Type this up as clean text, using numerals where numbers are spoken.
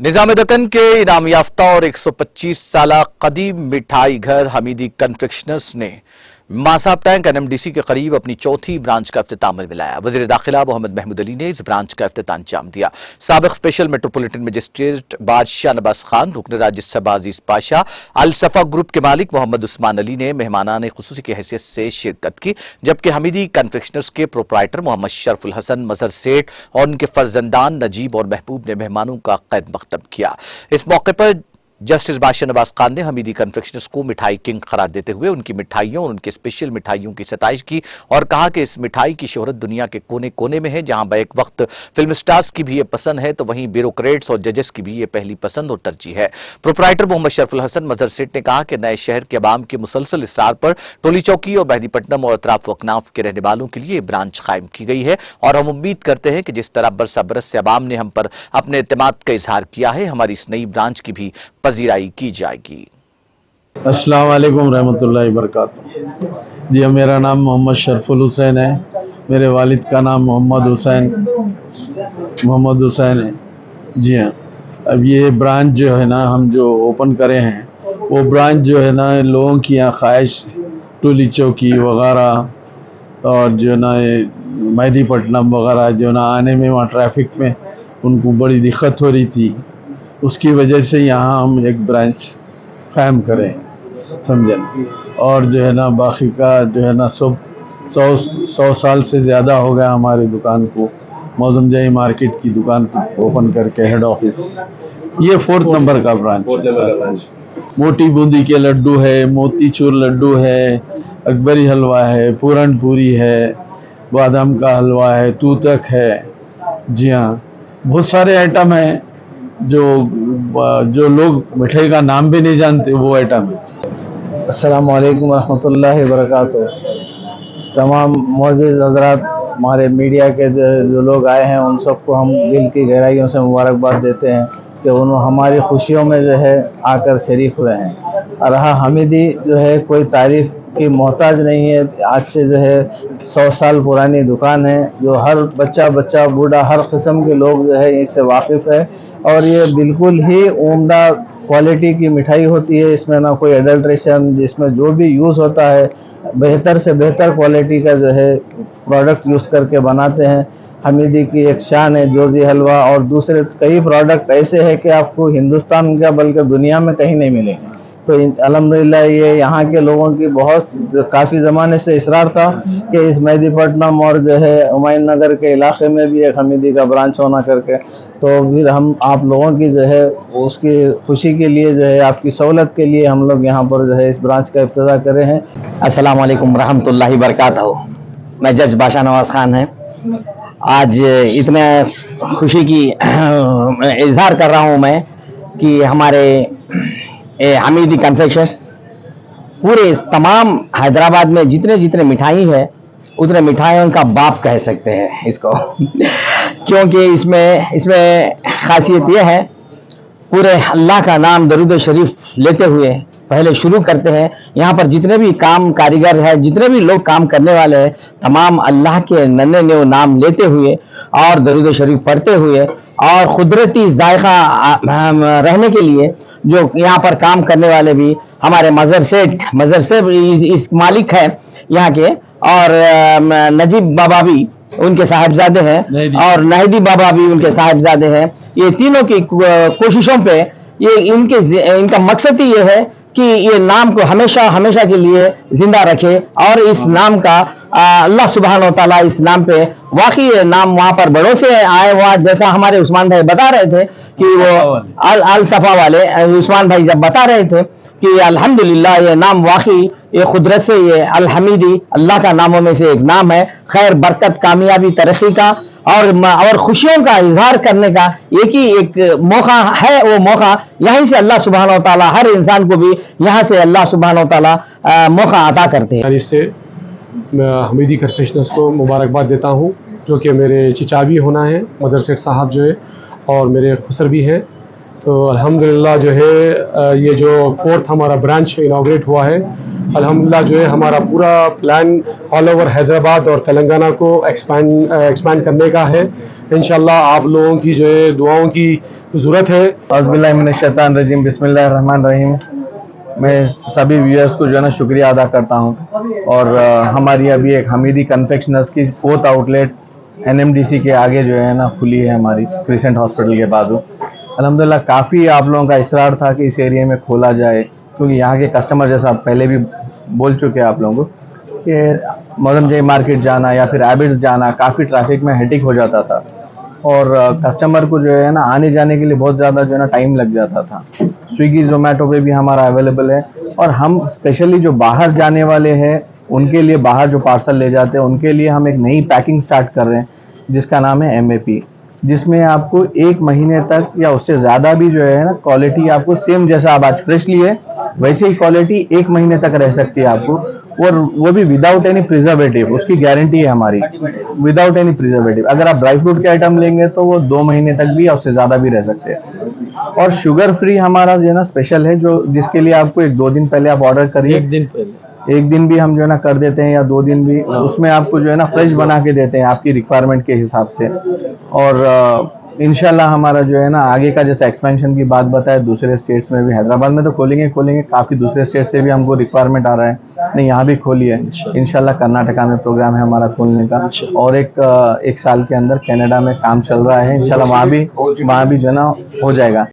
निजाम दक्कन के इनाम याफ्ता और 125 साल कदीम मिठाई घर हमीदी कन्फेक्शनर्स ने मासाब टैंक एनएमडीसी के करीब अपनी चौथी ब्रांच का इफ्तिताम मिलाया। वज़ीर दाखिला मोहम्मद महमूद अली ने इस ब्रांच का इफ्तिताम अंजाम दिया। साबिक स्पेशल मेट्रोपॉलिटन मजिस्ट्रेट बादशाह नवाज खान, रुकन राज्यसभा अजीज पाशा, अल सफा ग्रुप के मालिक मोहम्मद उस्मान अली ने मेहमानान खुसूसी की हैसियत से शिरकत की, जबकि हमीदी कन्फेक्शनर्स के प्रोप्राइटर मोहम्मद शरफुल हसन, मजहर सेठ और उनके फर्जंदान नजीब और महबूब ने मेहमानों का खैर मकदम किया। इस मौके पर जस्टिस बादशाह नवाज खान ने हमीदी कन्फेक्शनर्स को मिठाई किंग करार देते हुए उनकी मिठाइयों और उनके स्पेशल मिठाइयों की सताइश की और कहा कि इस मिठाई की शोहरत दुनिया के कोने कोने में है। जहां बैक वक्त फिल्म स्टार्स की भी ये पसंद है तो वहीं ब्यूरोक्रेट्स और जजेस की भी ये पहली पसंद और तरजीह है। प्रोप्राइटर मोहम्मद शरफुल हसन, मजहर सेठ ने कहा कि नए शहर के अवाम के मुसलसल इसरार पर टोली चौकी और मेहदीपट्टनम और अतराफ व अकनाफ के रहने वालों के लिए ये ब्रांच कायम की गई है और हम उम्मीद करते हैं कि जिस तरह बरसा बरस से अवाम ने हम पर अपने एतमाद का इजहार किया है, हमारी इस नई ब्रांच की भी पजीराई की जाएगी। अस्सलाम वालेकुम रहमतुल्लाहि बरकातुहू। जी, मेरा नाम मोहम्मद शरफुल हुसैन है। मेरे वालिद का नाम मोहम्मद हुसैन है। जी हाँ, अब ये ब्रांच जो है ना हम जो ओपन करे हैं, वो ब्रांच जो है ना लोगों की यहाँ ख्वाहिश टोली चौकी वगैरह और जो ना मेहदीपट्टनम वगैरह जो ना आने में वहाँ ट्रैफिक में उनको बड़ी दिक्कत हो रही थी, उसकी वजह से यहाँ हम एक ब्रांच कायम करें, समझें। और जो है ना बाकी का जो है ना सौ साल से ज़्यादा हो गया हमारी दुकान को, मौजमजाही मार्केट की दुकान को ओपन करके हेड ऑफिस। ये 4th नंबर का ब्रांच। मोटी बूंदी के लड्डू है, मोतीचूर लड्डू है, अकबरी हलवा है, पूरन पूरी है, बादाम का हलवा है, तूतक है। जी हाँ, बहुत सारे आइटम हैं जो लोग मिठाई का नाम भी नहीं जानते, वो आइटम है। अस्सलाम वालेकुम रहमतुल्लाहि वबरकातुहू। तमाम मोअज़्ज़िज़ हज़रात, हमारे मीडिया के जो लोग आए हैं उन सबको हम दिल की गहराइयों से मुबारकबाद देते हैं कि उन्होंने हमारी खुशियों में जो है आकर शरीक हुए हैं। और हमीदी जो है कोई तारीफ़ की मोहताज नहीं है। आज से जो है 100 साल पुरानी दुकान है, जो हर बच्चा बूढ़ा हर किस्म के लोग जो है इससे वाकिफ़ है और ये बिल्कुल ही उम्दा क्वालिटी की मिठाई होती है। इसमें ना कोई एडल्ट्रेशन, जिसमें जो भी यूज़ होता है बेहतर से बेहतर क्वालिटी का जो है प्रोडक्ट यूज़ करके बनाते हैं। हमीदी की एक शान है जोजी हलवा, और दूसरे कई प्रोडक्ट ऐसे हैं कि आपको हिंदुस्तान का बल्कि दुनिया में कहीं नहीं मिलेंगे। तो अल्हम्दुलिल्लाह ये यहाँ के लोगों की काफ़ी ज़माने से इसरार था कि इस मेहदीपट्टनम और जो है हुमायूं नगर के इलाके में भी एक हमीदी का ब्रांच होना करके, तो फिर हम आप लोगों की जो है उसकी खुशी के लिए जो है आपकी सहूलत के लिए हम लोग यहाँ पर जो है इस ब्रांच का इब्तिदा करे हैं। अस्सलाम वालेकुम रहमतुल्लाहि बरकातहू। मैं जज बादशाह नवाज खान है। आज इतने खुशी की इजहार कर रहा हूँ मैं कि हमारे हमीदी कन्फेक्शनर्स पूरे तमाम हैदराबाद में जितने मिठाई है उतने मिठाइयों का बाप कह सकते हैं इसको क्योंकि इसमें खासियत यह है, पूरे अल्लाह का नाम दरूद शरीफ लेते हुए पहले शुरू करते हैं। यहाँ पर जितने भी काम कारीगर है, जितने भी लोग काम करने वाले हैं, तमाम अल्लाह के नन्हे न्यू नाम लेते हुए और दरूद शरीफ पढ़ते हुए और कुदरती जायका रहने के लिए जो यहाँ पर काम करने वाले भी हमारे मजहर सेठ इस मालिक है यहाँ के, और नजीब बाबा भी उनके साहिबजादे हैं और नहदी बाबा भी उनके साहिबजादे हैं। ये तीनों की कोशिशों पे ये इनका मकसद ही ये है कि ये नाम को हमेशा के लिए जिंदा रखे और इस नाम का अल्लाह सुब्हान व तआला इस नाम पे वाकई ये नाम वहाँ पर बड़ों से आया हुआ, जैसा हमारे उस्मान भाई बता रहे थे कि वो अल सफा वाले उस्मान भाई जब बता रहे थे कि अल्हम्दुलिल्लाह ये नाम वाकई ये खुदरत से ये अल हमीदी अल्लाह का नामों में से एक नाम है, खैर बरकत कामयाबी तरक्की का और खुशियों का इजहार करने का एक मौका है। वो मौका यहीं से अल्लाह सुब्हान व तआला हर इंसान को भी यहाँ से अल्लाह सुब्हान व तआला मौका अता करते हैं। इससे मैं हमीदी कन्फेक्शनर्स को मुबारकबाद देता हूँ, जो कि मेरे चिचा भी होना है, मदर सेठ साहब जो है और मेरे खुसर भी हैं। तो अल्हम्दुलिल्लाह जो है ये जो 4th हमारा ब्रांच इनाग्रेट हुआ है, अल्हम्दुलिल्लाह जो है हमारा पूरा प्लान ऑल ओवर हैदराबाद और तेलंगाना को एक्सपैंड करने का है। इंशाल्लाह आप लोगों की जो है दुआओं की तो ज़रूरत है। औज़ुबिल्लाहिमिनश्शैतानिर्रजीम, बिस्मिल्लाहिर्रहमानिर्रहीम। मैं सभी व्यूअर्स को जो है ना शुक्रिया अदा करता हूँ। और हमारी अभी एक हमीदी कन्फेक्शनर्स की 4th आउटलेट NMDC के आगे जो है ना खुली है, हमारी क्रिसेंट हॉस्पिटल के बाजू। अल्हम्दुलिल्लाह काफ़ी आप लोगों का इसरार था कि इस एरिया में खोला जाए, क्योंकि यहाँ के कस्टमर, जैसा पहले भी बोल चुके हैं आप लोगों को, कि मोज़मजई मार्केट जाना या फिर एबिट्स जाना काफ़ी ट्रैफिक में हेटिक हो जाता था, और कस्टमर को जो है ना आने जाने के लिए बहुत ज़्यादा जो है ना टाइम लग जाता था। स्विगी ज़ोमेटो पे भी हमारा अवेलेबल है, और हम स्पेशली जो बाहर जाने वाले हैं उनके लिए, बाहर जो पार्सल ले जाते हैं उनके लिए हम एक नई पैकिंग स्टार्ट कर रहे हैं जिसका नाम है MAP, जिसमें आपको 1 महीने तक या उससे ज़्यादा भी जो है ना क्वालिटी आपको सेम, जैसा आप आज फ्रेश लिए वैसे ही क्वालिटी 1 महीने तक रह सकती है आपको, और वो भी विदाउट एनी प्रिजर्वेटिव। उसकी गारंटी है हमारी, विदाउट एनी प्रिजर्वेटिव। अगर आप ड्राई फ्रूट के आइटम लेंगे तो वो 2 महीने तक भी या उससे ज़्यादा भी रह सकते हैं। और शुगर फ्री हमारा जो है ना स्पेशल है, जो जिसके लिए आपको 1-2 दिन पहले आप ऑर्डर करिए, 1 दिन भी हम जो है ना कर देते हैं, या 2 दिन भी, उसमें आपको जो है ना फ्रेश बना के देते हैं आपकी रिक्वायरमेंट के हिसाब से। और इंशाल्लाह हमारा जो है ना आगे का, जैसे एक्सपेंशन की बात बताए, दूसरे स्टेट्स में भी, हैदराबाद में तो खोलेंगे, काफ़ी दूसरे स्टेट से भी हमको रिक्वायरमेंट आ रहा है, नहीं यहाँ भी खोलिए इंशाल्लाह। कर्नाटका में प्रोग्राम है हमारा खोलने का, और एक साल के अंदर कनाडा में काम चल रहा है इंशाल्लाह, वहाँ भी जो है ना हो जाएगा।